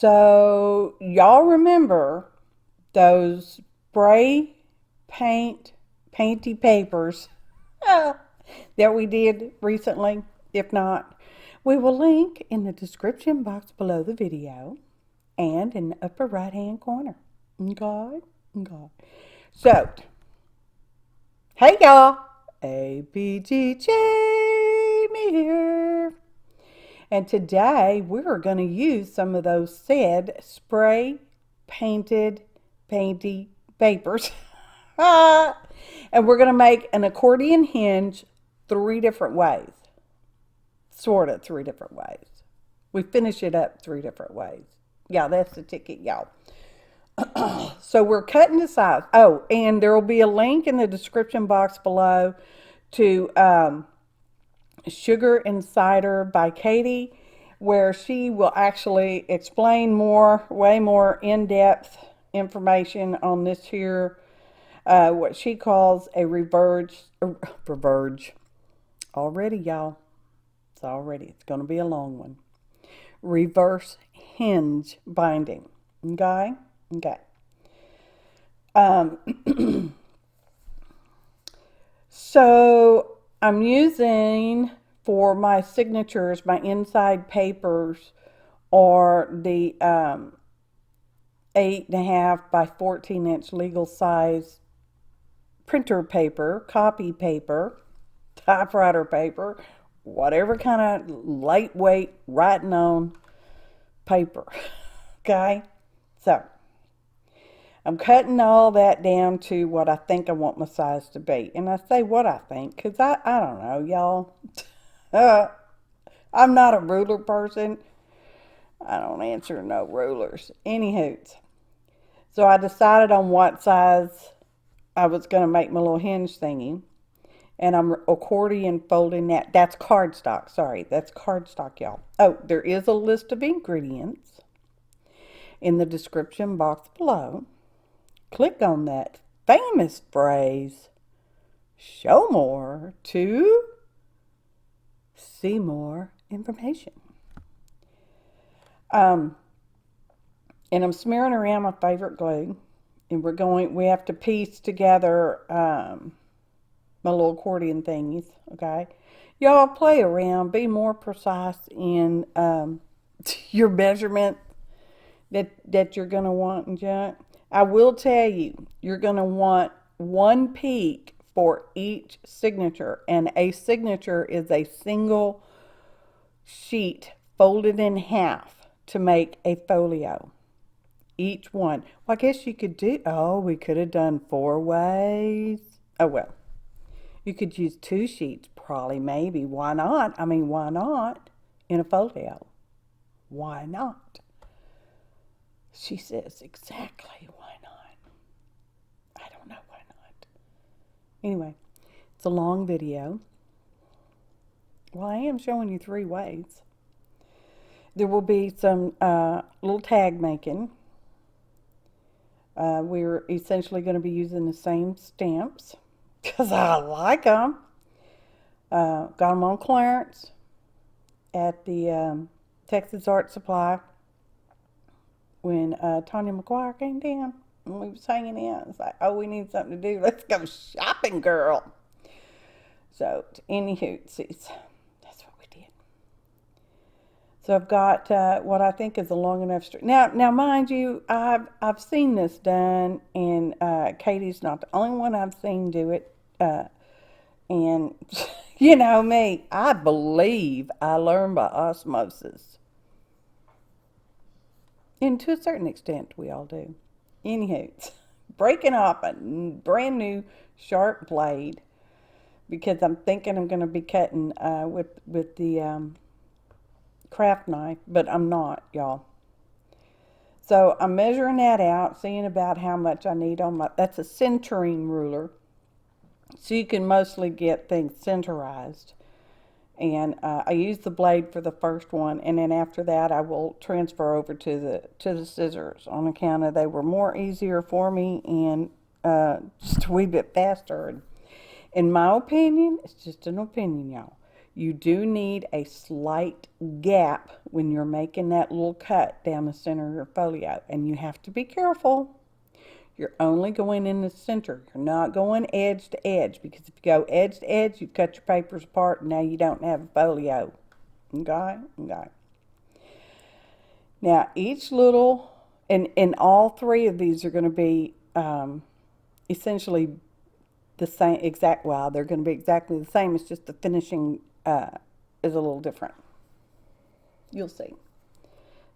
So, y'all remember those spray painty papers that we did recently? If not, we will link in the description box below the video and in the upper right hand corner. Okay? Okay. So, hey y'all, APG Jamie here. And today we're going to use some of those said spray painted painty papers. And we're going to make an accordion hinge 3 different ways. Sort of 3 different ways. We finish it up 3 different ways. Yeah, that's the ticket, y'all. So we're cutting the size. Oh, and there will be a link in the description box below to Sugar and Cider by Katie, where she will actually explain more, way more in-depth information on this here, what she calls a reverge. Already, y'all. It's going to be a long one. Reverse hinge binding. Okay? Okay. So I'm using for my signatures, my inside papers, or the 8.5 by 14-inch legal size printer paper, copy paper, typewriter paper, whatever kind of lightweight writing on paper. Okay? So I'm cutting all that down to what I think I want my size to be. And I say what I think because I don't know, y'all. I'm not a ruler person. I don't answer no rulers. Anywho, so I decided on what size I was going to make my little hinge thingy. And I'm accordion folding that. That's cardstock. Sorry, that's cardstock, y'all. Oh, there is a list of ingredients in the description box below. Click on that famous phrase, show more, to see more information. And I'm smearing around my favorite glue, and we have to piece together my little accordion thingies, okay? Y'all play around, be more precise in your measurement that you're going to want and junk. I will tell you, you're going to want 1 peak for each signature, and a signature is a single sheet folded in half to make a folio. Each one. Well, I guess you could we could have done 4 ways. Oh, well. You could use 2 sheets, probably, maybe. Why not? I mean, why not in a folio? Why not? She says exactly why not. I don't know why not. Anyway, it's a long video. Well, I am showing you 3 ways. There will be some little tag making. We're essentially going to be using the same stamps because I like them. Got them on clearance at the Texas Art Supply when Tanya McGuire came down and we was hanging out. It's like, oh, we need something to do. Let's go shopping, girl. So, anywho, that's what we did. So I've got what I think is a long enough string. Now, mind you, I've seen this done, and Katie's not the only one I've seen do it. And you know me, I believe I learn by osmosis. And to a certain extent, we all do. Anywho, breaking off a brand new sharp blade because I'm thinking I'm going to be cutting with the craft knife, but I'm not, y'all. So I'm measuring that out, seeing about how much I need on that's a centering ruler. So you can mostly get things centerized. And I use the blade for the first one, and then after that I will transfer over to the scissors on account of they were more easier for me and just a wee bit faster. And in my opinion, it's just an opinion, y'all. You do need a slight gap when you're making that little cut down the center of your folio, and you have to be careful. You're only going in the center. You're not going edge to edge, because if you go edge to edge, you cut your papers apart and now you don't have a folio. Okay? Okay. Now, each little, and all three of these are going to be essentially the same exact, well, they're going to be exactly the same. It's just the finishing is a little different. You'll see.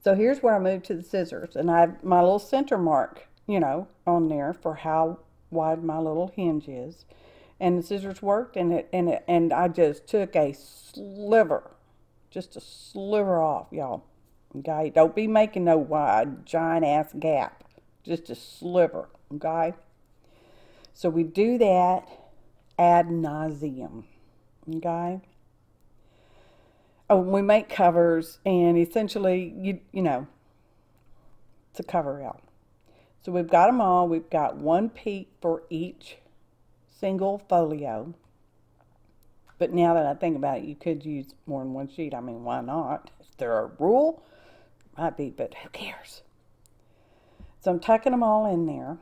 So here's where I moved to the scissors, and I have my little center mark, you know, on there for how wide my little hinge is. And the scissors worked, and I just took a sliver, just a sliver off, y'all. Okay, don't be making no wide, giant ass gap, just a sliver. Okay, so we do that ad nauseum. Okay. Oh, we make covers, and essentially, you know, it's a cover out. So we've got them all. We've got one peak for each single folio. But now that I think about it, you could use more than one sheet. I mean, why not? Is there a rule? Might be, but who cares? So I'm tucking them all in there,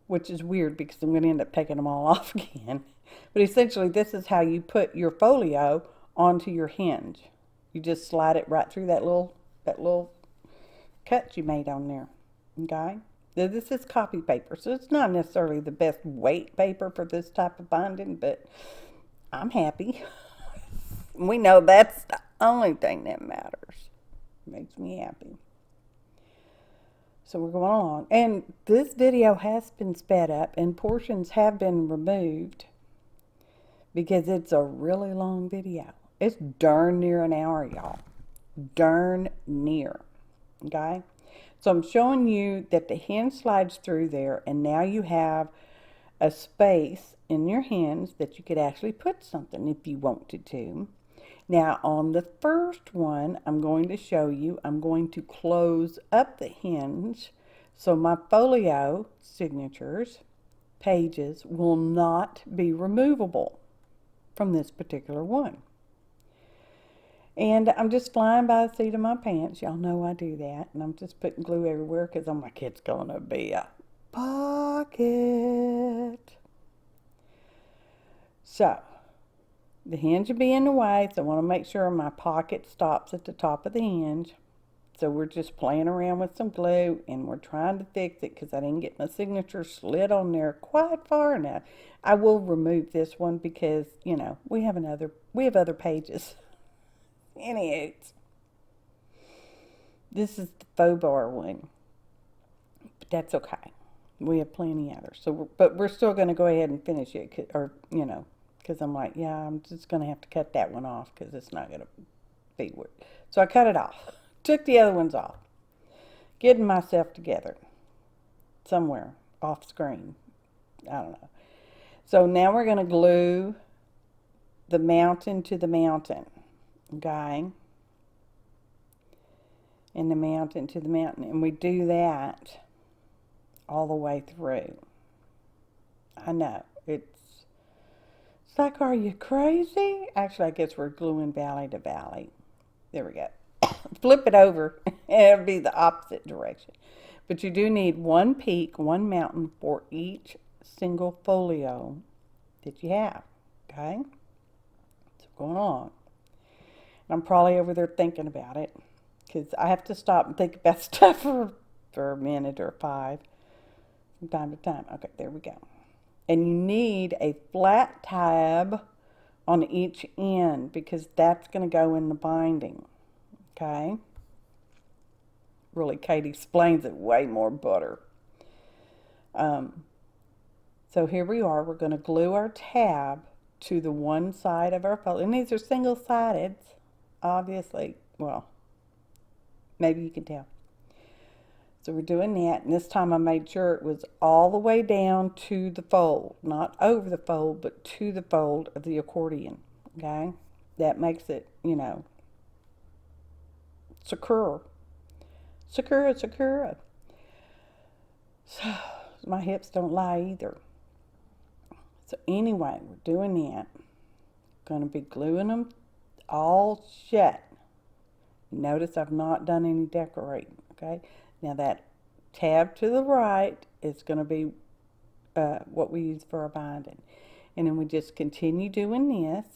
which is weird because I'm going to end up taking them all off again. But essentially, this is how you put your folio onto your hinge. You just slide it right through that little cut you made on there. Okay? Now, this is copy paper, so it's not necessarily the best weight paper for this type of binding, but I'm happy. We know that's the only thing that matters. It makes me happy. So we're going along. And this video has been sped up, and portions have been removed because it's a really long video. It's darn near an hour, y'all. Darn near. Okay? So I'm showing you that the hinge slides through there, and now you have a space in your hinge that you could actually put something if you wanted to. Now on the first one, I'm going to show you, I'm going to close up the hinge so my folio signatures, pages, will not be removable from this particular one. And I'm just flying by the seat of my pants. Y'all know I do that. And I'm just putting glue everywhere because I'm like, it's going to be a pocket. So, the hinge will be in the way, so I want to make sure my pocket stops at the top of the hinge. So we're just playing around with some glue, and we're trying to fix it because I didn't get my signature slid on there quite far enough. I will remove this one because, you know, we have other pages. Anywho, this is the faux bar one, but that's okay. We have plenty others. So, but we're still going to go ahead and finish it, or you know, because I'm like, yeah, I'm just going to have to cut that one off because it's not going to be weird. So I cut it off. Took the other ones off. Getting myself together somewhere off screen. I don't know. So now we're going to glue the mountain to the mountain. Okay, and the mountain to the mountain, and we do that all the way through. I know it's like, are you crazy? Actually, I guess we're gluing valley to valley. There we go. Flip it over, and it'll be the opposite direction. But you do need one peak, one mountain for each single folio that you have. Okay, so going on. I'm probably over there thinking about it because I have to stop and think about stuff for a minute or five from time to time. Okay, there we go. And you need a flat tab on each end because that's going to go in the binding. Okay? Really, Katie explains it way more better. So here we are. We're going to glue our tab to the one side of our folio. And these are single-sided. Obviously, well, maybe you can tell. So we're doing that, and this time I made sure it was all the way down to the fold, not over the fold, but to the fold of the accordion, okay? That makes it, you know, secure. Secure. So my hips don't lie either. So anyway, we're doing that. Going to be gluing them all shut. Notice I've not done any decorating, okay? Now that tab to the right is going to be what we use for our binding. And then we just continue doing this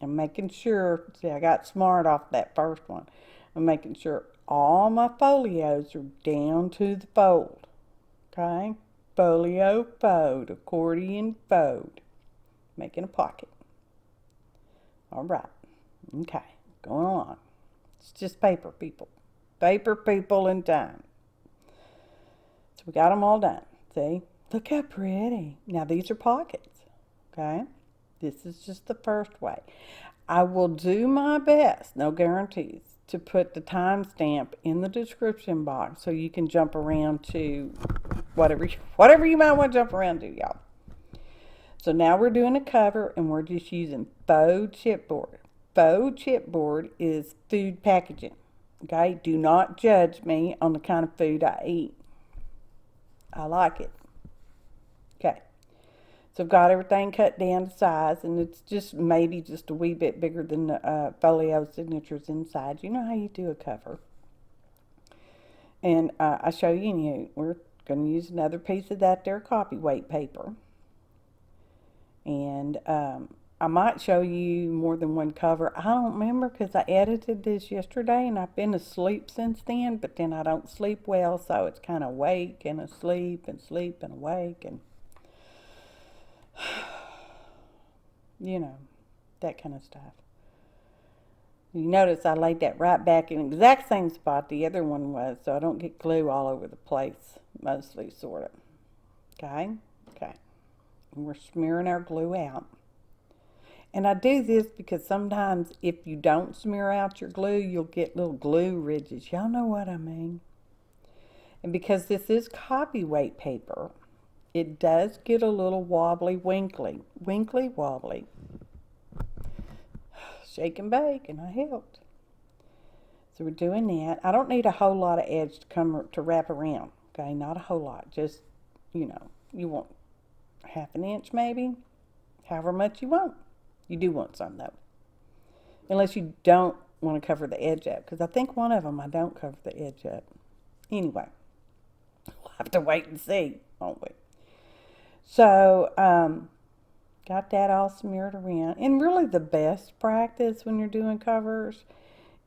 and making sure, see, I got smart off that first one. I'm making sure all my folios are down to the fold, okay? Folio fold, accordion fold. Making a pocket. All right, okay, going on. It's just paper, people. Paper, people, and time. So we got them all done. See? Look how pretty. Now these are pockets, okay? This is just the first way. I will do my best, no guarantees, to put the timestamp in the description box so you can jump around to whatever you might want to jump around to, y'all. So now we're doing a cover and we're just using faux chipboard. Faux chipboard is food packaging. Okay, do not judge me on the kind of food I eat. I like it. Okay, so I've got everything cut down to size, and it's just maybe just a wee bit bigger than the folio signatures inside. You know how you do a cover. And I show you, we're going to use another piece of that there copyweight paper. And I might show you more than one cover. I don't remember because I edited this yesterday and I've been asleep since then, but then I don't sleep well, so it's kind of awake and asleep and sleep and awake and you know, that kind of stuff. You notice I laid that right back in the exact same spot the other one was, so I don't get glue all over the place, mostly, sort of. Okay? Okay. And we're smearing our glue out. And I do this because sometimes if you don't smear out your glue, you'll get little glue ridges. Y'all know what I mean. And because this is copyweight paper, it does get a little wobbly, winkly wobbly. Shake and bake, and I helped. So we're doing that. I don't need a whole lot of edge to wrap around. Okay, not a whole lot. Just, you know, you want half an inch maybe, however much you want. You do want some though, unless you don't want to cover the edge up, because I think one of them I don't cover the edge up. Anyway, we'll have to wait and see, won't we? So got that all smeared around, and really the best practice when you're doing covers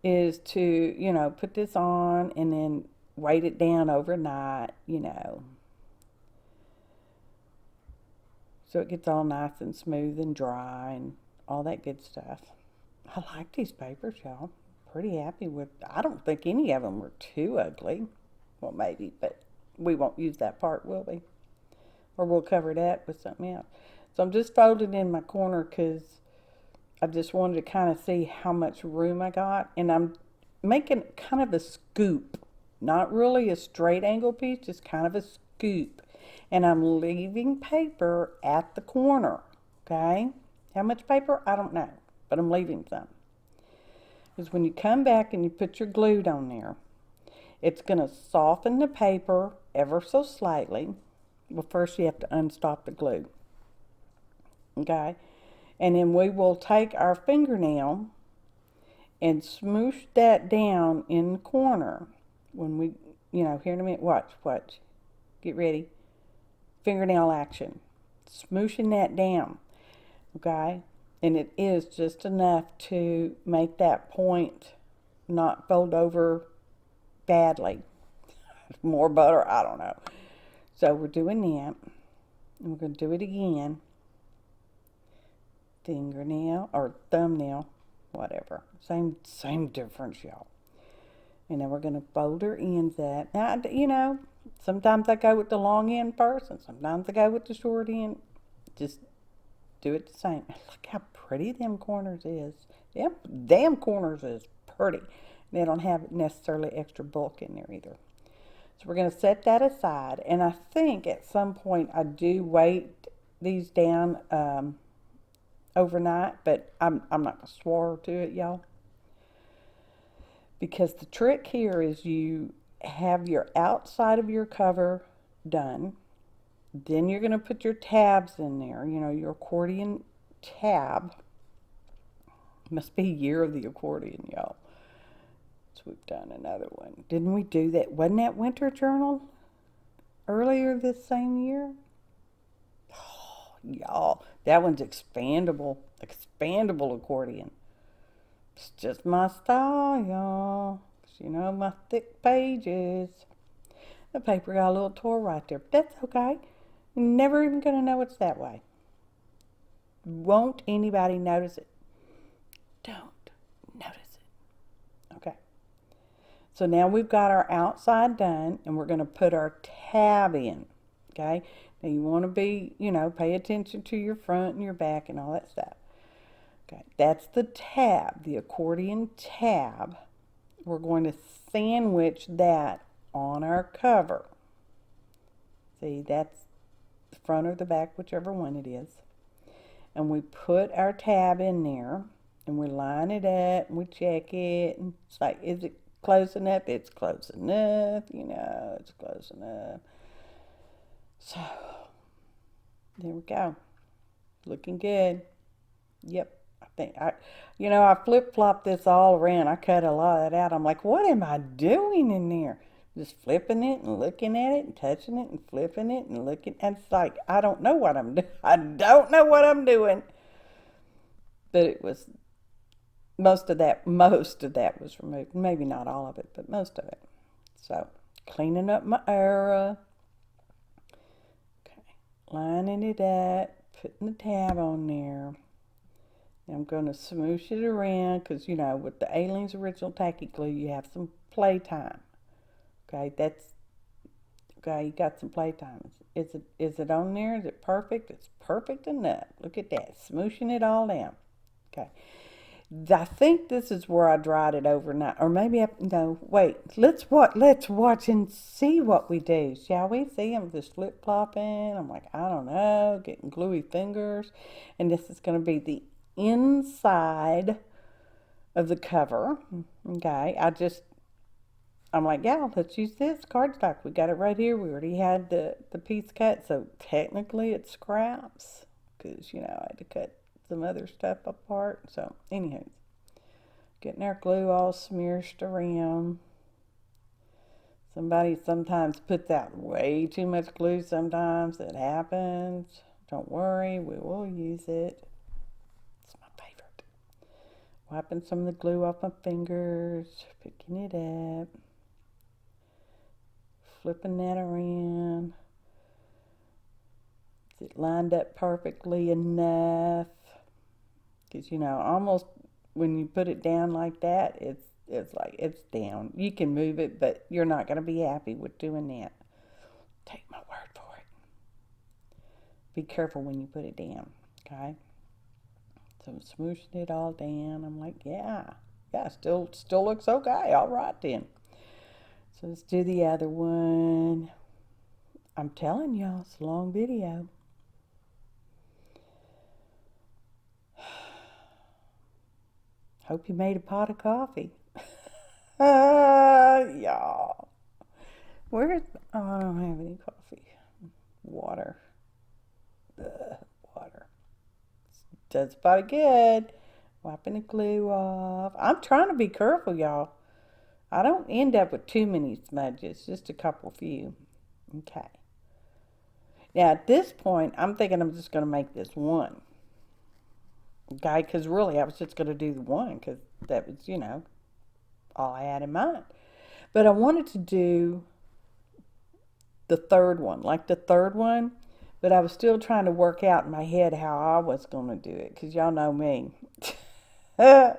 is to, you know, put this on and then weight it down overnight, you know, so it gets all nice and smooth and dry and all that good stuff. I like these papers, y'all. Pretty happy with. I don't think any of them were too ugly. Well, maybe, but we won't use that part, will we? Or we'll cover it up with something else. So I'm just folding in my corner because I just wanted to kind of see how much room I got. And I'm making kind of a scoop. Not really a straight angle piece, just kind of a scoop. And I'm leaving paper at the corner, okay? How much paper? I don't know, but I'm leaving some. Because when you come back and you put your glue on there, it's going to soften the paper ever so slightly. Well, first you have to unstop the glue, okay? And then we will take our fingernail and smoosh that down in the corner. When we, you know, here in a minute, watch. Get ready. Fingernail action. Smooshing that down, okay? And it is just enough to make that point not fold over badly. More butter, I don't know. So we're doing that, and we're going to do it again. Fingernail or thumbnail, whatever. Same difference, y'all. And then we're going to fold our ends up. Now, you know, sometimes I go with the long end first, and sometimes I go with the short end. Just do it the same. Look how pretty them corners is. Them corners is pretty. They don't have necessarily extra bulk in there either. So we're going to set that aside. And I think at some point I do weight these down overnight, but I'm not going to swear to it, y'all. Because the trick here is you have your outside of your cover done. Then you're going to put your tabs in there, you know, your accordion tab. Must be year of the accordion, y'all. So we've done another one. Didn't we do that? Wasn't that winter journal earlier this same year? Oh, y'all, that one's expandable. Expandable accordion. It's just my style, y'all. You know, my thick pages. The paper got a little tore right there, but that's okay. You're never even going to know it's that way. Won't anybody notice it? Don't notice it. Okay. So now we've got our outside done, and we're going to put our tab in. Okay. Now you want to be, you know, pay attention to your front and your back and all that stuff. Okay. That's the tab, the accordion tab. We're going to sandwich that on our cover. See, that's the front or the back, whichever one it is. And we put our tab in there, and we line it up, and we check it, and it's like, is it close enough? It's close enough, you know, it's close enough. So, there we go. Looking good. Yep. I flip-flopped this all around. I cut a lot of that out. I'm like, what am I doing in there? Just flipping it and looking at it and touching it and flipping it and looking. And it's like, I don't know what I'm doing. I don't know what I'm doing. But it was, most of that was removed. Maybe not all of it, but most of it. So, cleaning up my area. Okay, lining it up, putting the tab on there. I'm going to smoosh it around because, you know, with the Aleene's original tacky glue, you have some play time. Okay, you got some play time. Is it on there? Is it perfect? It's perfect enough. Look at that, smooshing it all down. Okay, I think this is where I dried it overnight, or maybe no. Wait, let's watch and see what we do, shall we? See, I'm just flip flopping. I'm like, I don't know, getting gluey fingers, and this is going to be the inside of the cover. Okay, I'm like, yeah, let's use this cardstock. We got it right here. We already had the piece cut, so technically it scraps because, you know, I had to cut some other stuff apart. So, anyhow, getting our glue all smeared around. Somebody sometimes puts out way too much glue. Sometimes it happens. Don't worry, we will use it. Wiping some of the glue off my fingers, picking it up, flipping that around. Is it lined up perfectly enough? Because, you know, almost when you put it down like that, it's like it's down. You can move it, but you're not going to be happy with doing that. Take my word for it. Be careful when you put it down, okay? So I'm smooshing it all down. I'm like, yeah, still looks okay. All right then. So let's do the other one. I'm telling y'all, it's a long video. Hope you made a pot of coffee. Y'all. Oh, I don't have any coffee. Water. Water. Does body good. Wiping the glue off. I'm trying to be careful, y'all. I don't end up with too many smudges, just a few. Okay. Now at this point, I'm thinking I'm just going to make this one. Okay, because really I was just going to do the one because that was, you know, all I had in mind. But I wanted to do the third one, but I was still trying to work out in my head how I was going to do it because y'all know me. You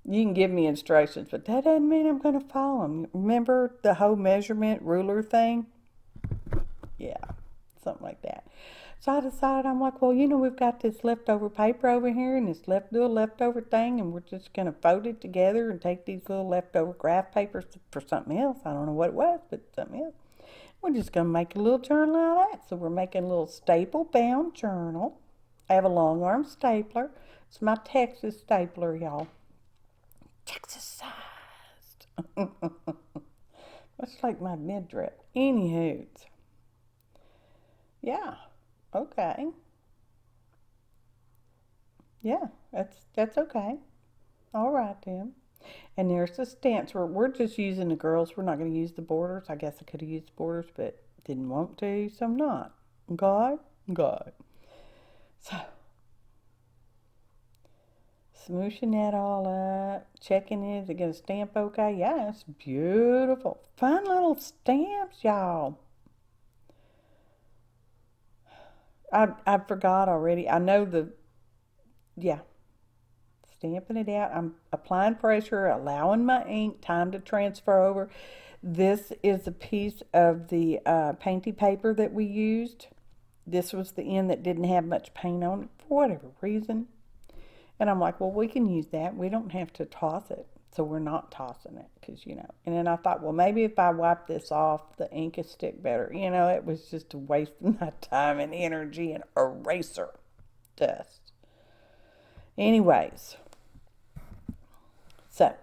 can give me instructions, but that doesn't mean I'm going to follow them. Remember the whole measurement ruler thing? Yeah, something like that. So I decided, I'm like, well, you know, we've got this leftover paper over here and this little leftover thing, and we're just going to fold it together and take these little leftover graph papers for something else. I don't know what it was, but something else. We're just going to make a little journal out of that. So we're making a little staple-bound journal. I have a long-arm stapler. It's my Texas stapler, y'all. Texas-sized. That's like my midriff. Anywho. Yeah. Okay. Yeah, that's okay. All right then. And there's the stamps. We're just using the girls. We're not going to use the borders. I guess I could have used borders, but didn't want to, so I'm not. God, God. So, smooshing that all up, checking is it going to stamp okay? Yeah, it's beautiful. Fun little stamps, y'all. I forgot already. I know yeah, stamping it out. I'm applying pressure, allowing my ink time to transfer over. This is a piece of the painty paper that we used. This was the end that didn't have much paint on it for whatever reason. And I'm like, well, we can use that. We don't have to toss it. So we're not tossing it because, you know. And then I thought, well, maybe if I wipe this off, the ink will stick better. You know, it was just a waste of my time and energy and eraser dust. Anyways, so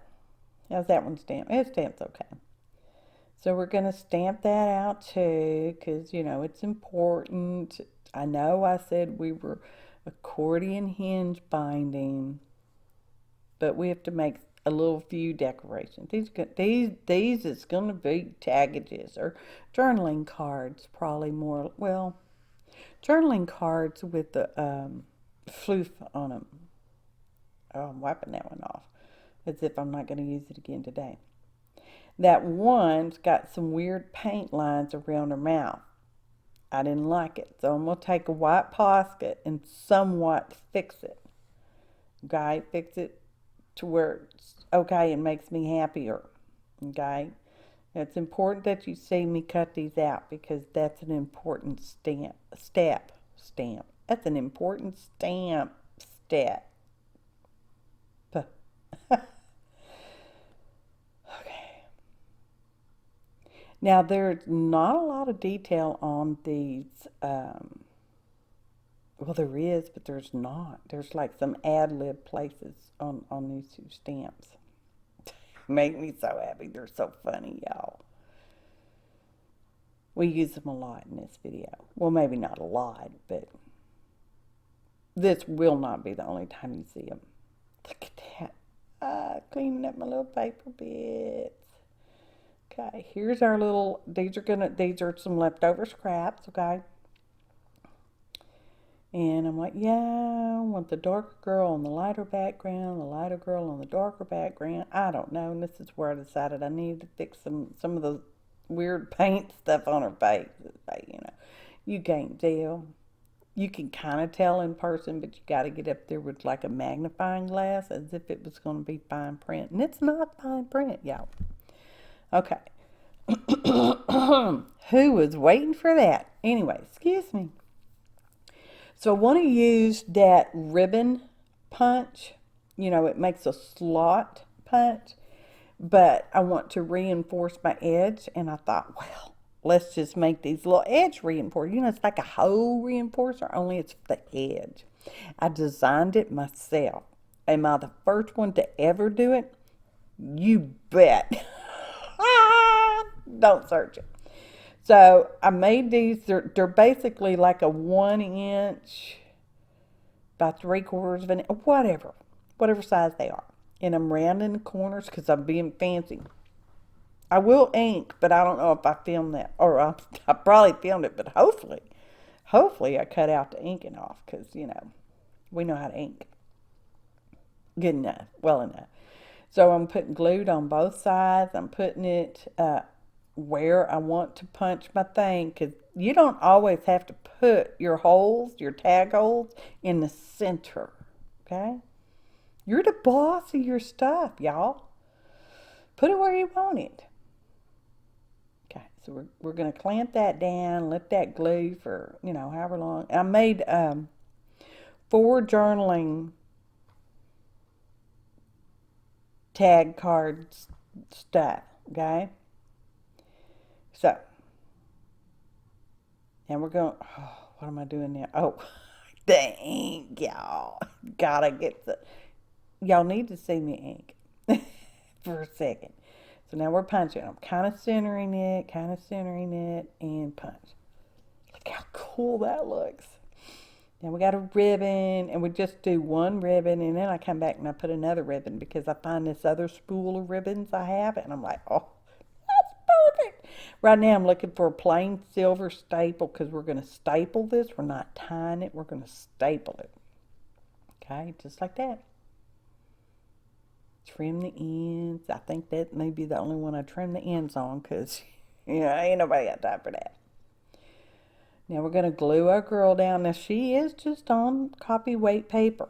how's that one stamped? It stamps okay. So we're going to stamp that out too because, you know, it's important. I know I said we were accordion hinge binding, but we have to make a little few decorations. These is going to be taggages or journaling cards, probably more. Well, journaling cards with the floof on them. Oh, I'm wiping that one off as if I'm not going to use it again today. That one's got some weird paint lines around her mouth. I didn't like it, so I'm going to take a white Posca and somewhat fix it. Okay, fix it to where it's okay and makes me happier. Okay, it's important that you see me cut these out because that's an important step. That's an important step. Okay. Now there's not a lot of detail on these. Well, there is, but there's not. There's like some ad lib places on these two stamps. Make me so happy. They're so funny, y'all. We use them a lot in this video. Well, maybe not a lot, but this will not be the only time you see them. Look at that. Cleaning up my little paper bits. Okay, here's our little, these are some leftover scraps, okay? And I'm like, yeah, I want the darker girl on the lighter background, the lighter girl on the darker background. I don't know. And this is where I decided I needed to fix some of the weird paint stuff on her face. You know, you can't tell. You can kind of tell in person, but you got to get up there with like a magnifying glass as if it was going to be fine print. And it's not fine print, y'all. Okay. Who was waiting for that? Anyway, excuse me. So I want to use that ribbon punch. You know, it makes a slot punch, but I want to reinforce my edge. And I thought, well, let's just make these little edge reinforcers. You know, it's like a hole reinforcer, only it's the edge. I designed it myself. Am I the first one to ever do it? You bet. Don't search it. So I made these, they're basically like a 1 inch by 3/4 of an, whatever size they are. And I'm rounding the corners because I'm being fancy. I will ink, but I don't know if I filmed that, or I probably filmed it, but hopefully I cut out the inking off because, you know, we know how to ink. Good enough, well enough. So I'm putting glued on both sides. I'm putting it where I want to punch my thing because you don't always have to put your holes, your tag holes, in the center. Okay? You're the boss of your stuff, y'all. Put it where you want it. Okay, so we're going to clamp that down, let that glue for, you know, however long. I made 4 journaling tag cards stuff, okay? So, and we're going, oh, what am I doing now? Oh, the ink, y'all. Gotta get y'all need to see me ink for a second. So now we're punching. I'm kind of centering it, and punch. Look how cool that looks. Now we got a ribbon, and we just do one ribbon, and then I come back and I put another ribbon because I find this other spool of ribbons I have, and I'm like, oh, that's perfect. Right now I'm looking for a plain silver staple because we're going to staple this. We're not tying it. We're going to staple it. Okay, just like that. Trim the ends. I think that may be the only one I trim the ends on because, ain't nobody got time for that. Now we're going to glue our girl down. Now she is just on copy weight paper.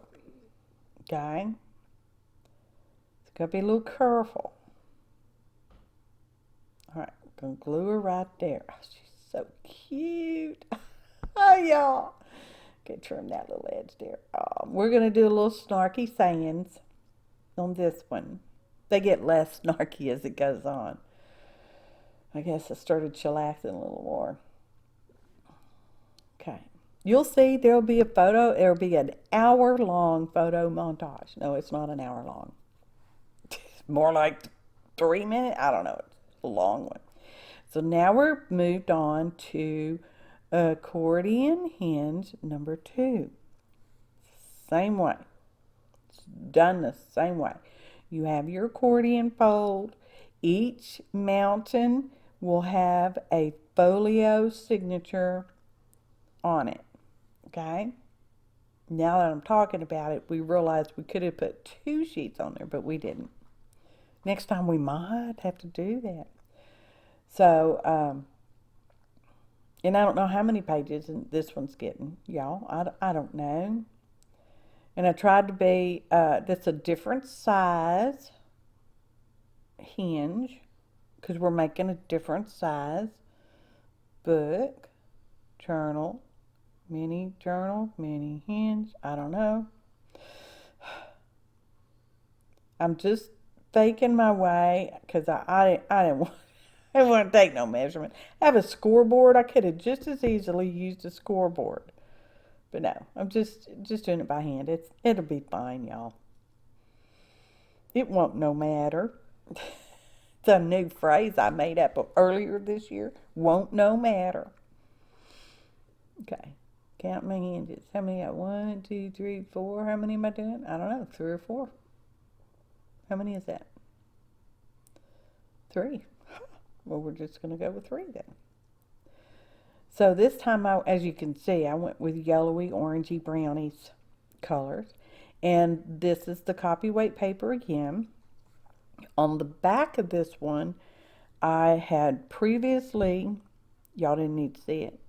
Okay? It's going to be a little careful. Alright, we're going to glue her right there. Oh, she's so cute. Oh, y'all. Okay, trim that little edge there. We're going to do a little snarky sayings on this one. They get less snarky as it goes on. I guess I started chillaxing a little more. Okay. You'll see there'll be a photo. There'll be an hour-long photo montage. No, it's not an hour long. It's more like 3 minutes. I don't know. It's a long one. So now we're moved on to Accordion Hinge number 2. Same way. It's done the same way. You have your accordion fold. Each mountain will have a folio signature on it. Okay? Now that I'm talking about it, we realized we could have put 2 sheets on there, but we didn't. Next time we might have to do that. So, and I don't know how many pages this one's getting, y'all. I don't know. And I tried to be, that's a different size hinge, because we're making a different size book, journal, mini hinge, I don't know. I'm just faking my way, because I didn't want to take no measurement. I have a scoreboard. I could have just as easily used a scoreboard. But no, I'm just doing it by hand. It'll be fine, y'all. It won't no matter. It's a new phrase I made up earlier this year. Won't no matter. Okay. Count my hinges. How many? 1, 2, 3, 4. How many am I doing? I don't know. 3 or 4. How many is that? 3. Well, we're just going to go with 3 then. So this time, as you can see, I went with yellowy, orangey, brownies colors. And this is the copy weight paper again. On the back of this one, I had previously, y'all didn't need to see it,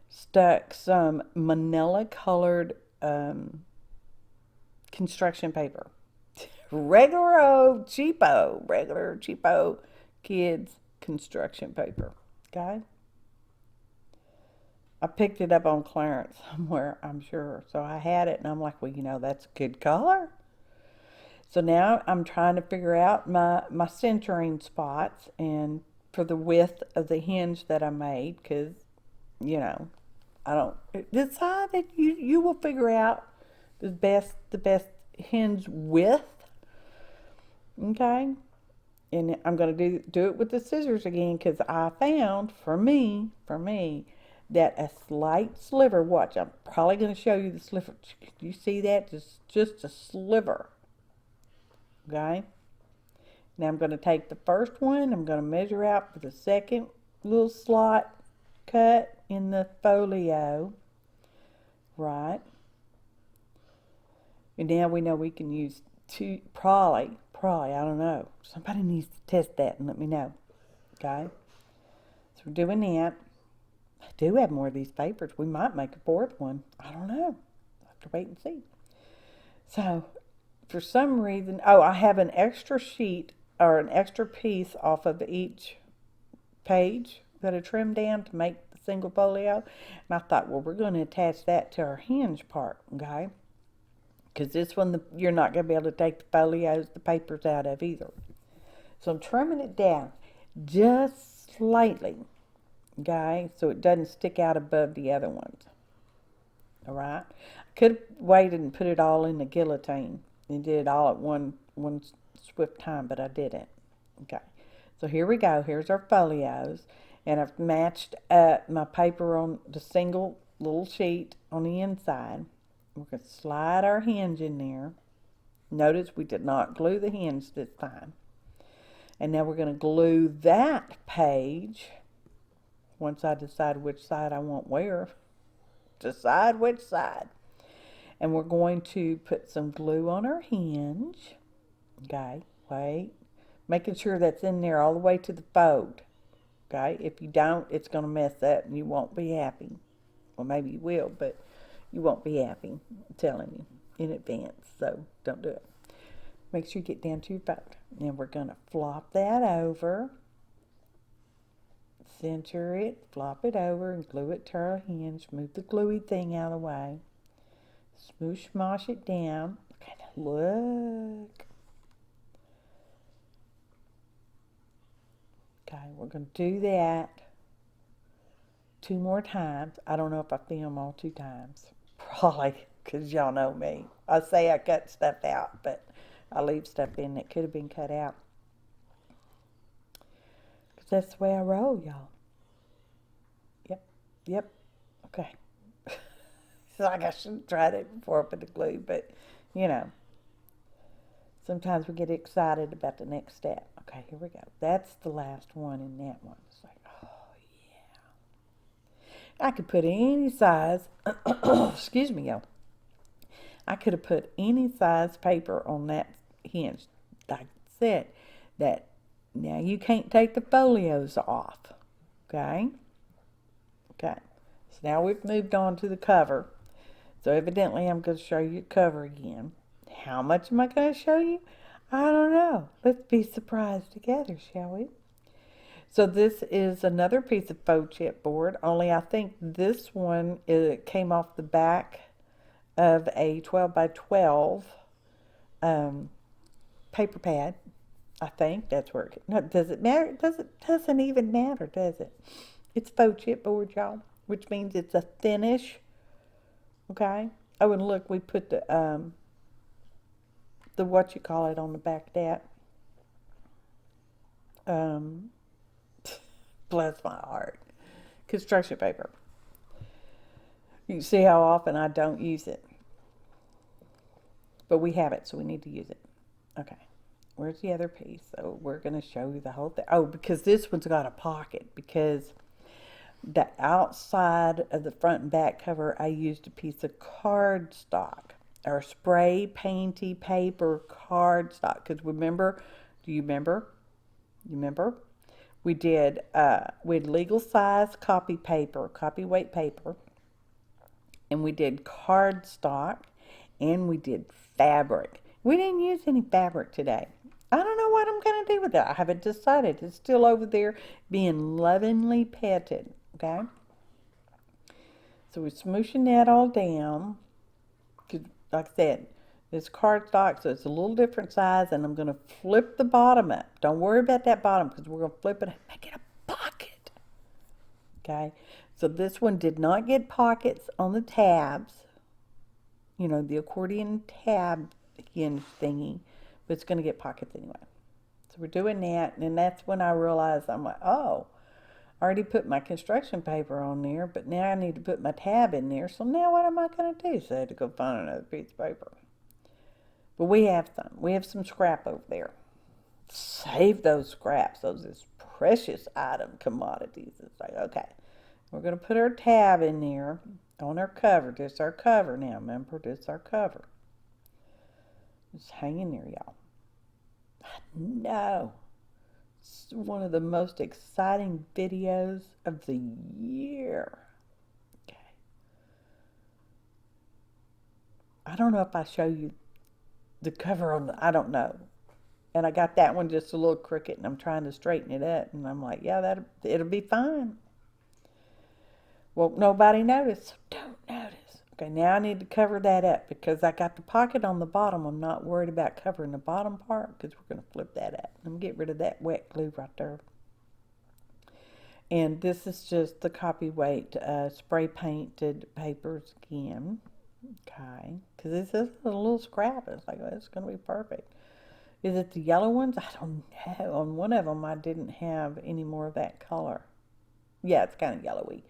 stuck some manila colored construction paper. Regular cheapo kids construction paper. Okay? I picked it up on clearance somewhere, I'm sure. So I had it, and I'm like, well, that's a good color. So now I'm trying to figure out my centering spots and for the width of the hinge that I made, because, I don't decide that you will figure out the best hinge width. Okay? And I'm going to do it with the scissors again, because I found for me that a slight sliver, watch, I'm probably going to show you the sliver. Do you see that? Just a sliver. Okay? Now I'm going to take the first one, I'm going to measure out for the second little slot cut in the folio. Right? And now we know we can use 2, probably, I don't know. Somebody needs to test that and let me know. Okay? So we're doing that. I do have more of these papers. We might make a 4th one. I don't know. I'll have to wait and see. So, for some reason, I have an extra sheet or an extra piece off of each page that I trimmed down to make the single folio. And I thought, well, we're going to attach that to our hinge part, okay? Because this one, you're not going to be able to take the folios, the papers out of either. So I'm trimming it down just slightly, okay, so it doesn't stick out above the other ones. All right. I could have waited and put it all in the guillotine and did it all at one swift time, but I didn't. Okay. So here we go. Here's our folios, and I've matched my paper on the single little sheet on the inside. We're going to slide our hinge in there. Notice we did not glue the hinge this time. And now we're going to glue that page. Once I decide which side I want where, decide which side. And we're going to put some glue on our hinge. Okay, wait. Making sure that's in there all the way to the fold. Okay, if you don't, it's going to mess up and you won't be happy. Well, maybe you will, but you won't be happy. I'm telling you in advance, so don't do it. Make sure you get down to your fold. Then we're going to flop that over. Center it, flop it over, and glue it to our hinge. Move the gluey thing out of the way. Smoosh mosh it down. Okay, now look. Okay, we're going to do that 2 more times. I don't know if I film all 2 times. Probably, because y'all know me. I say I cut stuff out, but I leave stuff in that could have been cut out. Because that's the way I roll, y'all. Yep. Okay. It's like I should have tried it before I put the glue, but, you know. Sometimes we get excited about the nest step. Okay, here we go. That's the last one in that one. It's like, oh, yeah. I could put any size, excuse me, y'all. I could have put any size paper on that hinge. Like I said, that now you can't take the folios off. Okay? Okay. So now we've moved on to the cover. So evidently I'm going to show you the cover again. How much am I going to show you? I don't know. Let's be surprised together, shall we? So this is another piece of faux chipboard, only I think this one came off the back of a 12 by 12 paper pad. I think that's where it, no, does it matter? Doesn't even matter, does it? It's faux chipboard, y'all, which means it's a thinnish. Okay. Oh, and look, we put the what you call it on the back of that. Bless my heart. Construction paper. You can see how often I don't use it. But we have it, so we need to use it. Okay. Where's the other piece? So we're going to show you the whole thing. Oh, because this one's got a pocket. Because the outside of the front and back cover, I used a piece of cardstock. Or spray painty paper cardstock. Because remember, do you remember? You remember? We had legal size copy paper, copyweight paper. And we did cardstock. And we did fabric. We didn't use any fabric today. I don't know what I'm going to do with it. I haven't decided. It's still over there being lovingly petted. Okay? So we're smooshing that all down. Like I said, this cardstock, so it's a little different size, and I'm going to flip the bottom up. Don't worry about that bottom, because we're going to flip it and make it a pocket. Okay? So this one did not get pockets on the tabs. You know, the accordion tab hinge thingy, but it's going to get pockets anyway. So we're doing that, and then that's when I realized, I'm like, oh, I already put my construction paper on there, but now I need to put my tab in there. So now what am I going to do? So I had to go find another piece of paper. But we have some. We have some scrap over there. Save those scraps. Those is precious item commodities. It's like, okay, we're going to put our tab in there on our cover. This is our cover now. Remember, this is our cover. Just hang in there, y'all. I know. It's one of the most exciting videos of the year. Okay. I don't know if I show you the cover on the, I don't know. And I got that one just a little crooked, and I'm trying to straighten it up. And I'm like, yeah, it'll be fine. Won't nobody notice. So don't notice. Okay, now I need to cover that up because I got the pocket on the bottom. I'm not worried about covering the bottom part because we're going to flip that up. Let me get rid of that wet glue right there. And this is just the copyweight spray painted papers again. Okay, because this is a little scrap. It's like, well, it's going to be perfect. Is it the yellow ones? I don't know. On one of them, I didn't have any more of that color. Yeah, it's kind of yellowy.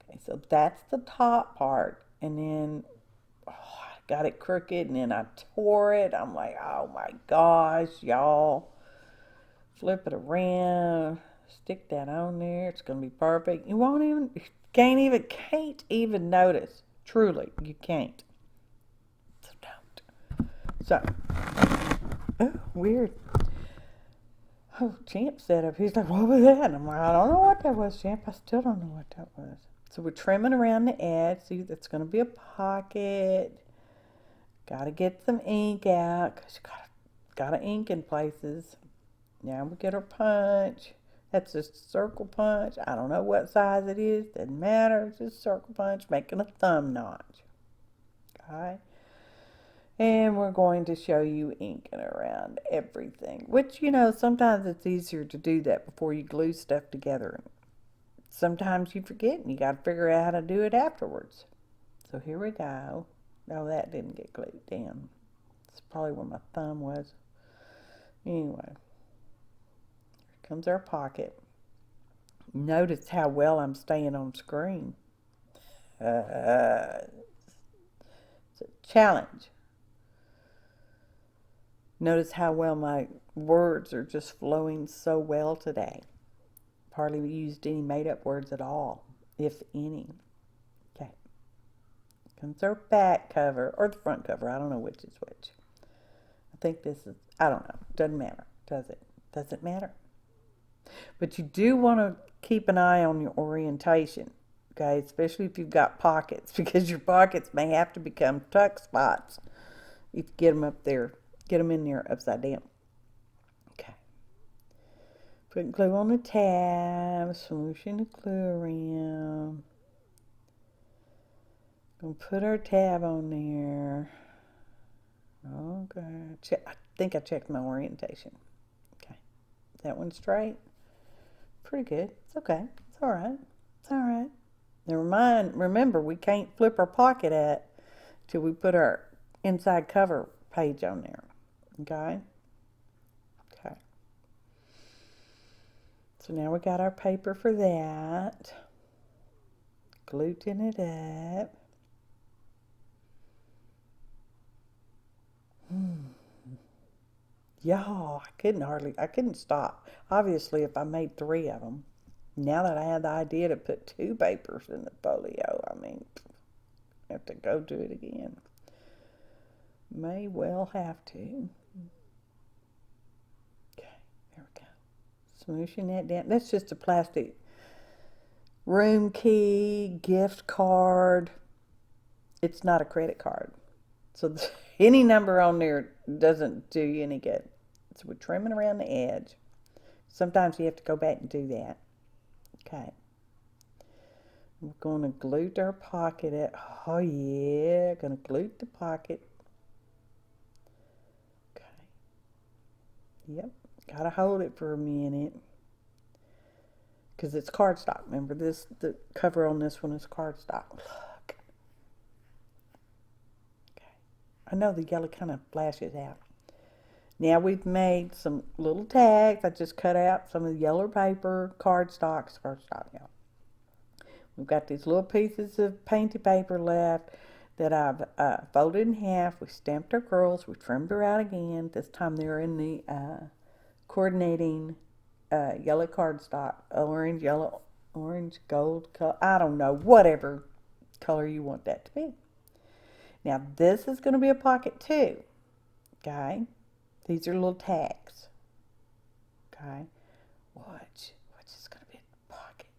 Okay, so that's the top part. And then, oh, got it crooked, and then I tore it. I'm like, oh my gosh, y'all. Flip it around, stick that on there. It's going to be perfect. You won't even, can't even notice. Truly, you can't. So don't. So, oh, weird. Oh, Champ set up. He's like, what was that? And I'm like, I don't know what that was, Champ. I still don't know what that was. So we're trimming around the edge. See, that's going to be a pocket. Got to get some ink out because you got to ink in places. Now we get our punch. That's just a circle punch. I don't know what size it is. Doesn't matter. It's just a circle punch making a thumb notch. Okay. And we're going to show you inking around everything. Which, you know, sometimes it's easier to do that before you glue stuff together. Sometimes you forget and you got to figure out how to do it afterwards. So here we go. Oh, that didn't get glued down. It's probably where my thumb was. Anyway. Here comes our pocket. Notice how well I'm staying on screen. It's a challenge. Notice how well my words are just flowing so well today. Hardly used any made-up words at all, if any. Okay. Comes our back cover, or the front cover. I don't know which is which. I think this is, I don't know. Doesn't matter, does it? Doesn't matter. But you do want to keep an eye on your orientation, okay? Especially if you've got pockets, because your pockets may have to become tuck spots if you get them up there. Get them in there upside down. Okay. Putting glue on the tab, smooshing the glue around. Gonna put our tab on there. Okay. I think I checked my orientation. Okay. That one straight. Pretty good. It's okay. It's all right. It's all right. Now remember, we can't flip our pocket at till we put our inside cover page on there. Okay? Okay. So now we got our paper for that. Gluting it up. Y'all, I couldn't stop. Obviously, if I made 3 of them, now that I had the idea to put 2 papers in the folio, I mean, I have to go do it again. May well have to. Okay, there we go. Smooshing that down. That's just a plastic room key, gift card. It's not a credit card. So any number on there doesn't do you any good. So we're trimming around the edge. Sometimes you have to go back and do that. Okay. We're going to glue our pocket at. Oh yeah, going to glue the pocket. Okay. Yep. Got to hold it for a minute. Because it's cardstock. Remember this, the cover on this one is cardstock. Look. Okay. I know the yellow kind of flashes out. Now we've made some little tags. I just cut out some of the yellow paper, cardstock, yeah. We've got these little pieces of painted paper left that I've folded in half. We stamped our girls. We trimmed her out again. This time they're in the coordinating yellow cardstock, orange, yellow, orange, gold color. I don't know, whatever color you want that to be. Now this is going to be a pocket too. Okay. These are little tags. Okay. Watch is going to be a pocket.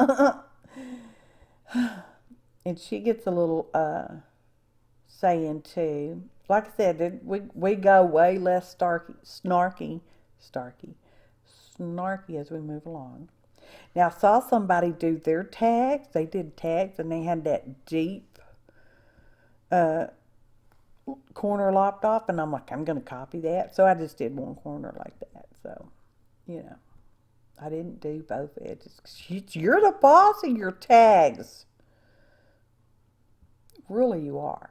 Oh, yeah. And she gets a little saying too. Like I said, we go way less snarky as we move along. Now, I saw somebody do their tags. They did tags and they had that deep corner lopped off, and I'm like, I'm going to copy that. So I just did one corner like that. So, you know, I didn't do both edges. You're the boss of your tags. Really, you are.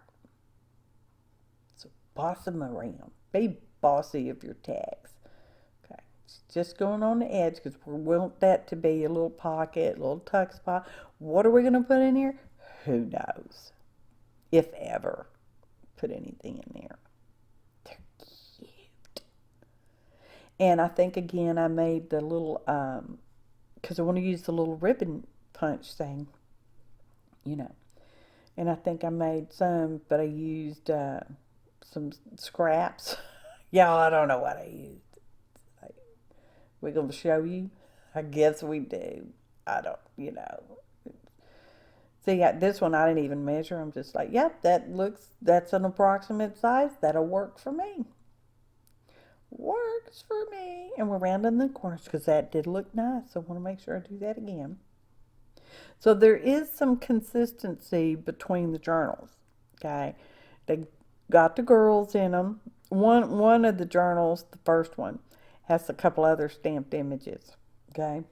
So boss them around. Be bossy of your tags. Okay, it's just going on the edge because we want that to be a little pocket, a little tuck spot. What are we going to put in here? who knows if ever put anything in there. They're cute. And I think again I made the little because I want to use the little ribbon punch thing, you know. And I think I made some, but I used some scraps. Y'all, I don't know what I used. We're going to show you? I guess we do. I don't, you know. See, this one I didn't even measure. I'm just like, yep, that's an approximate size. That'll work for me. Works for me. And we're rounding the corners because that did look nice. So I want to make sure I do that again. So there is some consistency between the journals. Okay. They got the girls in them. One of the journals, the first one, has a couple other stamped images. Okay.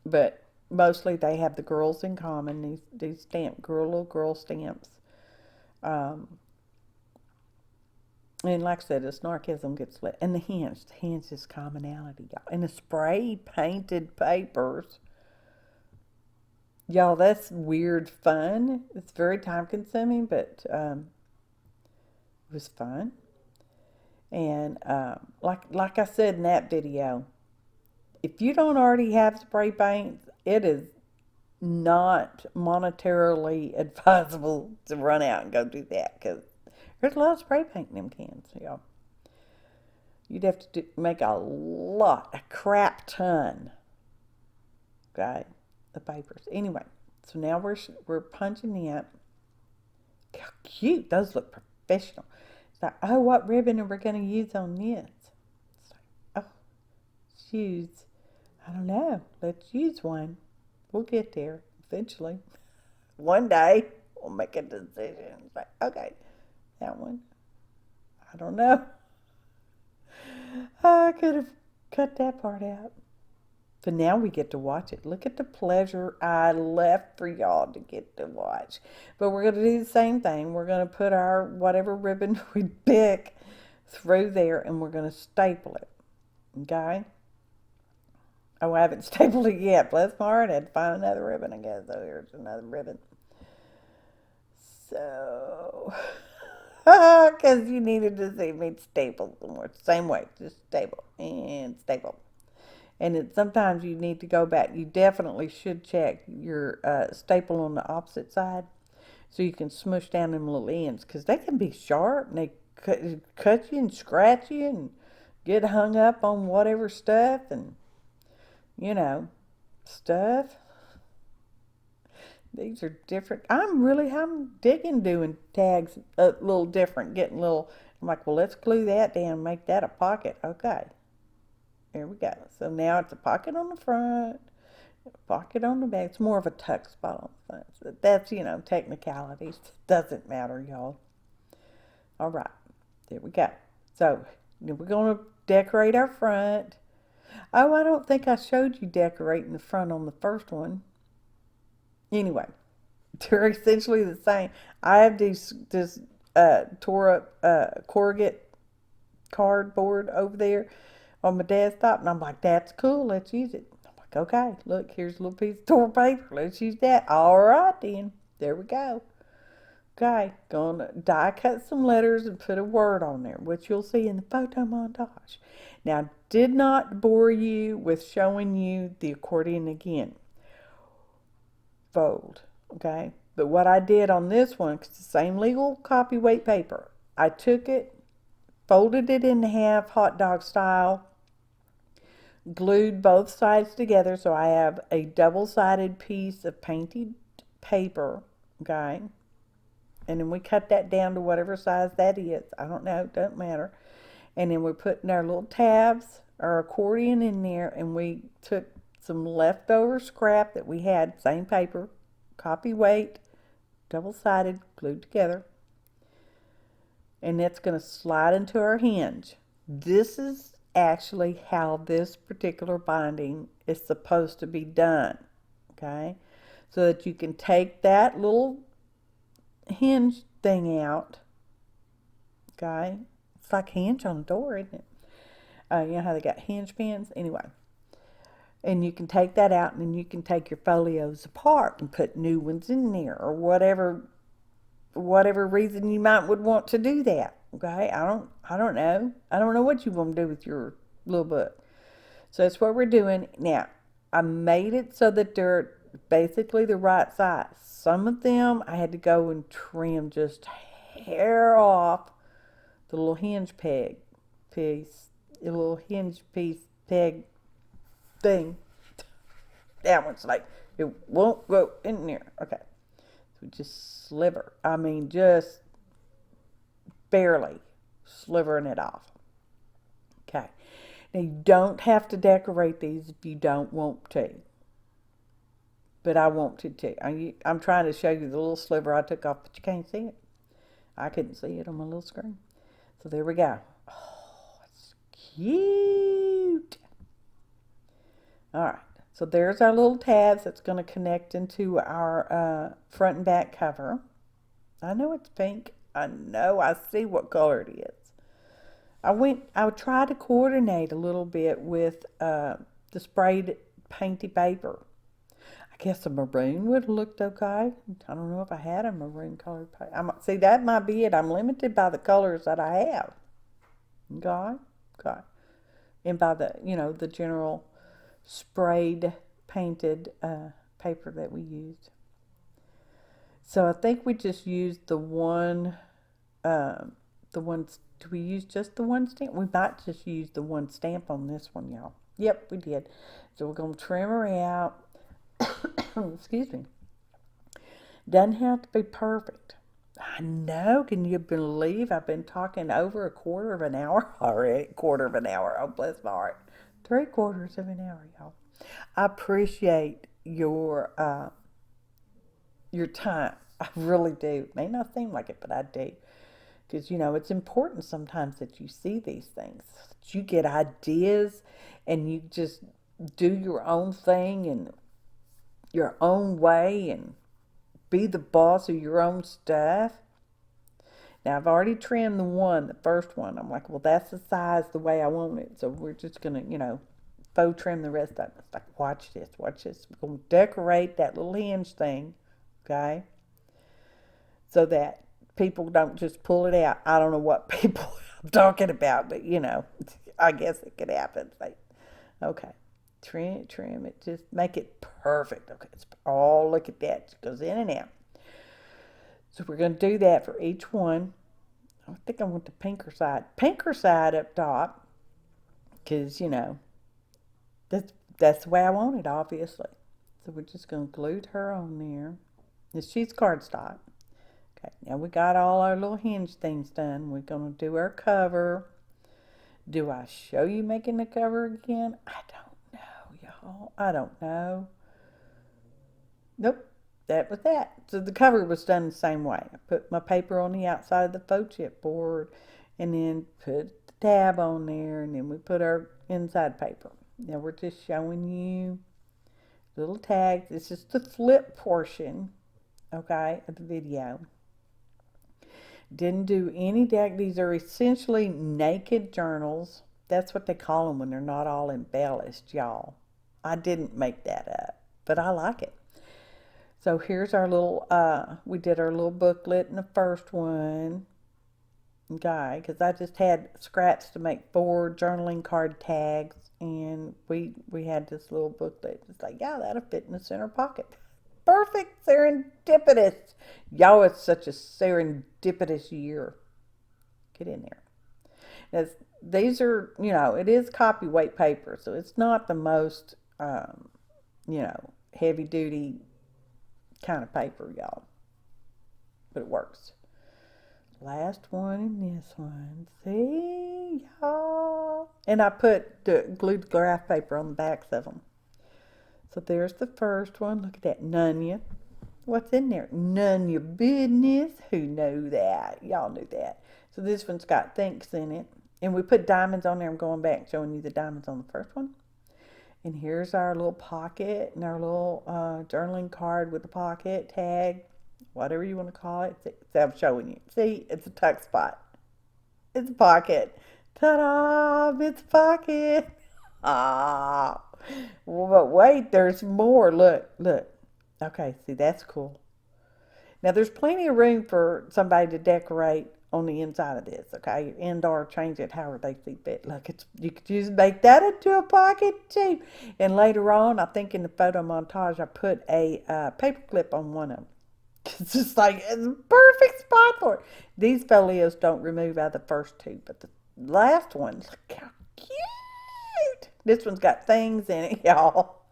But mostly they have the girls in common, these stamped little girl stamps. And like I said, the snarkism gets lit. And the hinge is commonality, y'all. And the spray painted papers. Y'all, that's weird fun. It's very time consuming, but it was fun. And like I said in that video, if you don't already have spray paint, it is not monetarily advisable to run out and go do that because there's a lot of spray paint in them cans, y'all. You'd have to make a crap ton, okay, of papers. Anyway, so now we're punching it. How cute! Those look professional. It's like, oh, what ribbon are we going to use on this? It's like, oh, shoes. I don't know. Let's use one. We'll get there eventually. One day, we'll make a decision. It's like, okay, that one. I don't know. I could have cut that part out. But now we get to watch it. Look at the pleasure I left for y'all to get to watch. But we're going to do the same thing. We're going to put our whatever ribbon we pick through there and we're going to staple it. Okay? Oh, I haven't stapled it yet. Bless my heart. I had to find another ribbon, I guess. So here's another ribbon. So, because you needed to see me staple some more. Same way. Just staple and staple. And sometimes you need to go back. You definitely should check your staple on the opposite side so you can smush down them little ends because they can be sharp and they cut you and scratch you and get hung up on whatever stuff and, you know, stuff. These are different. I'm digging doing tags a little different, getting a little, I'm like, well, let's glue that down and make that a pocket. Okay. There we go. So now it's a pocket on the front, a pocket on the back. It's more of a tuck spot on the front. So that's, you know, technicalities. Doesn't matter, y'all. All right. There we go. So we're going to decorate our front. Oh, I don't think I showed you decorating the front on the first one. Anyway, they're essentially the same. I have this tore up corrugate cardboard over there on my desktop, and I'm like, that's cool, let's use it. I'm like, okay, look, here's a little piece of torn paper, let's use that. All right then, there we go. Okay, gonna die cut some letters and put a word on there, which you'll see in the photo montage. Now, did not bore you with showing you the accordion again. Fold, okay? But what I did on this one, because it's the same legal copy weight paper, I took it, folded it in half, hot dog style, glued both sides together so I have a double-sided piece of painted paper, okay? And then we cut that down to whatever size that is. I don't know, doesn't matter. And then we're putting our little tabs, our accordion in there, and we took some leftover scrap that we had, same paper, copy weight, double-sided, glued together. And that's going to slide into our hinge. This is actually how this particular binding is supposed to be done, okay? So that you can take that little hinge thing out, okay? It's like a hinge on a door, isn't it? You know how they got hinge pins? Anyway, And you can take that out, and then you can take your folios apart and put new ones in there, or whatever reason you might would want to do that. Okay, I don't know. I don't know what you want to do with your little book. So that's what we're doing now. I made it so that they're basically the right size. Some of them I had to go and trim, just hair off the little hinge peg piece, the little hinge piece peg thing. That one's like, it won't go in there. Okay, so just sliver. I mean, just barely slivering it off. Okay. Now, you don't have to decorate these if you don't want to. But I wanted to. I'm trying to show you the little sliver I took off, but you can't see it. I couldn't see it on my little screen. So there we go. Oh, it's cute. All right. So there's our little tabs that's going to connect into our front and back cover. I know it's pink. I know. I see what color it is. I tried to coordinate a little bit with the sprayed painty paper. I guess a maroon would have looked okay. I don't know if I had a maroon colored paper. See, that might be it. I'm limited by the colors that I have. Okay? Okay. And by the general sprayed painted paper that we used. So I think we just used the one, do we use just the one stamp? We might just use the one stamp on this one, y'all. Yep, we did. So we're going to trim her out. Excuse me. Doesn't have to be perfect. I know. Can you believe I've been talking over a quarter of an hour already? Quarter of an hour. Oh, bless my heart. 3/4 of an hour, y'all. I appreciate your time. I really do. It may not seem like it, but I do. Because, it's important sometimes that you see these things. That you get ideas and you just do your own thing and your own way and be the boss of your own stuff. Now, I've already trimmed the first one. I'm like, well, that's the size the way I want it. So we're just going to, faux trim the rest of it. It's like, watch this. We're going to decorate that little hinge thing, okay? So that people don't just pull it out. I don't know what people I'm talking about, but I guess it could happen. Like, okay, trim it, just make it perfect. Okay, look at that. It goes in and out. So we're going to do that for each one. I think I want the pinker side up top, because that's the way I want it, obviously. So we're just going to glue her on there. She's cardstock. Okay, now we got all our little hinge things done. We're going to do our cover. Do I show you making the cover again? I don't know, y'all. I don't know. Nope, that was that. So the cover was done the same way. I put my paper on the outside of the faux chipboard and then put the tab on there, and then we put our inside paper. Now we're just showing you little tags. It's just the flip portion, okay, of the video. Didn't do any deck. These are essentially naked journals. That's what they call them when they're not all embellished, y'all. I didn't make that up, but I like it. So here's our little, we did our little booklet in the first one, okay, because I just had scraps to make 4 journaling card tags, and we had this little booklet. It's like, yeah, that'll fit in the center pocket. Perfect, serendipitous. Y'all, it's such a serendipitous year. Get in there. These are, it is copyweight paper, so it's not the most, heavy duty kind of paper, y'all. But it works. Last one and this one. See, y'all? And I put the glued graph paper on the backs of them. So there's the first one. Look at that. None. What's in there? None your business. Who knew that? Y'all knew that. So this one's got thinks in it. And we put diamonds on there. I'm going back showing you the diamonds on the first one. And here's our little pocket and our little journaling card with the pocket tag. Whatever you want to call it. See, I'm showing you. See, it's a tuck spot. It's a pocket. Ta-da! It's a pocket. Ah. Well, but wait, there's more. Look, look. Okay, see, that's cool. Now, there's plenty of room for somebody to decorate on the inside of this, okay? Indoor, change it however they see fit. Look, it's you could just make that into a pocket too. And later on, I think in the photo montage, I put a paper clip on one of them. It's just like it's a perfect spot for it. These folios don't remove out of the first two, but the last one, look how cute. This one's got things in it, y'all.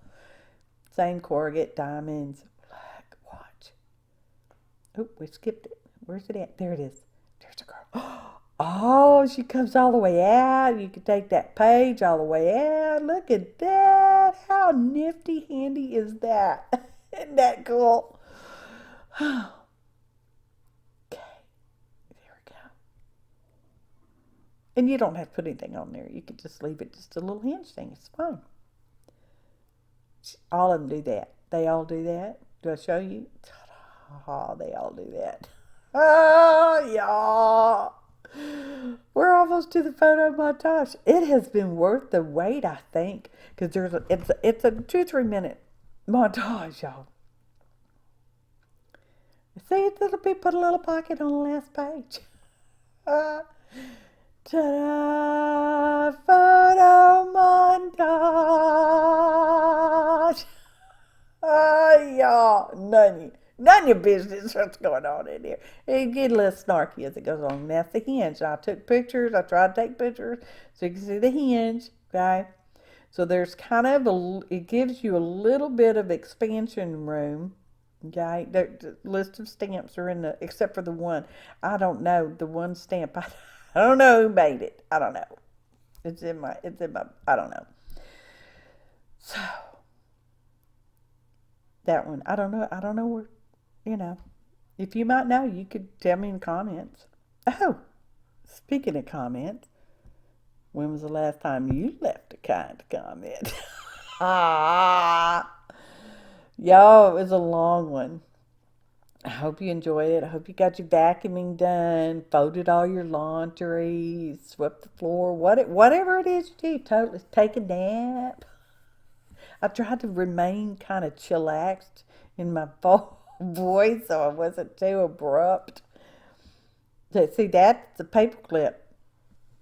Same corrugate, diamonds. Look, watch. Oh, we skipped it. Where's it at? There it is. There's the girl. Oh, she comes all the way out. You can take that page all the way out. Look at that. How nifty handy is that? Isn't that cool? Okay, there we go. And you don't have to put anything on there. You could just leave it just a little hinge thing. It's fine. All of them do that. They all do that. Do I show you? Oh, they all do that. Oh, y'all. We're almost to the photo montage. It has been worth the wait, I think, because it's a 2 or 3 minute montage, y'all. See, it'll be put a little pocket on the last page. Ta-da! Photo montage. Y'all, none of your business what's going on in here. It gets a little snarky as it goes on. And that's the hinge. I took pictures. I tried to take pictures so you can see the hinge. Okay, so there's kind of it gives you a little bit of expansion room. Okay, the list of stamps are in the, except for the one. I don't know the one stamp. I don't know who made it. I don't know. It's in my. I don't know. So that one, I don't know. I don't know where. If you might know, you could tell me in the comments. Oh, speaking of comments, when was the last time you left a kind comment? Ah, yo, it was a long one. I hope you enjoyed it. I hope you got your vacuuming done, folded all your laundry, swept the floor, whatever it is you do. Totally take a nap. I tried to remain kind of chillaxed in my voice so I wasn't too abrupt. See, that's the paper clip,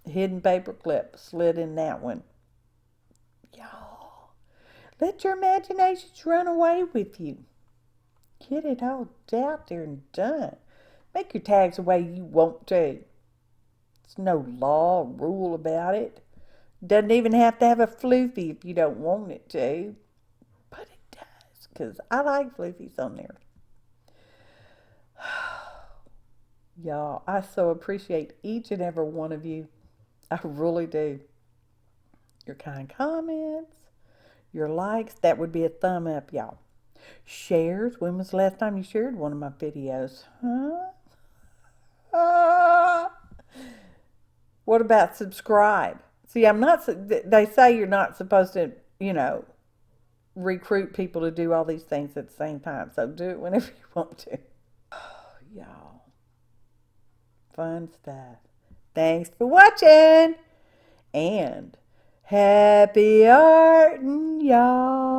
hidden paper clip slid in that one. Y'all, let your imaginations run away with you. Get it all out there and done. Make your tags the way you want to. There's no law or rule about it. Doesn't even have to have a floofy if you don't want it to. But it does, because I like floofies on there. Y'all, I so appreciate each and every one of you. I really do. Your kind comments, your likes, that would be a thumb up, y'all. Shares, when was the last time you shared one of my videos? Huh? What about subscribe? See, they say you're not supposed to, recruit people to do all these things at the same time. So do it whenever you want to. Y'all. Fun stuff. Thanks for watching. And happy arting, y'all.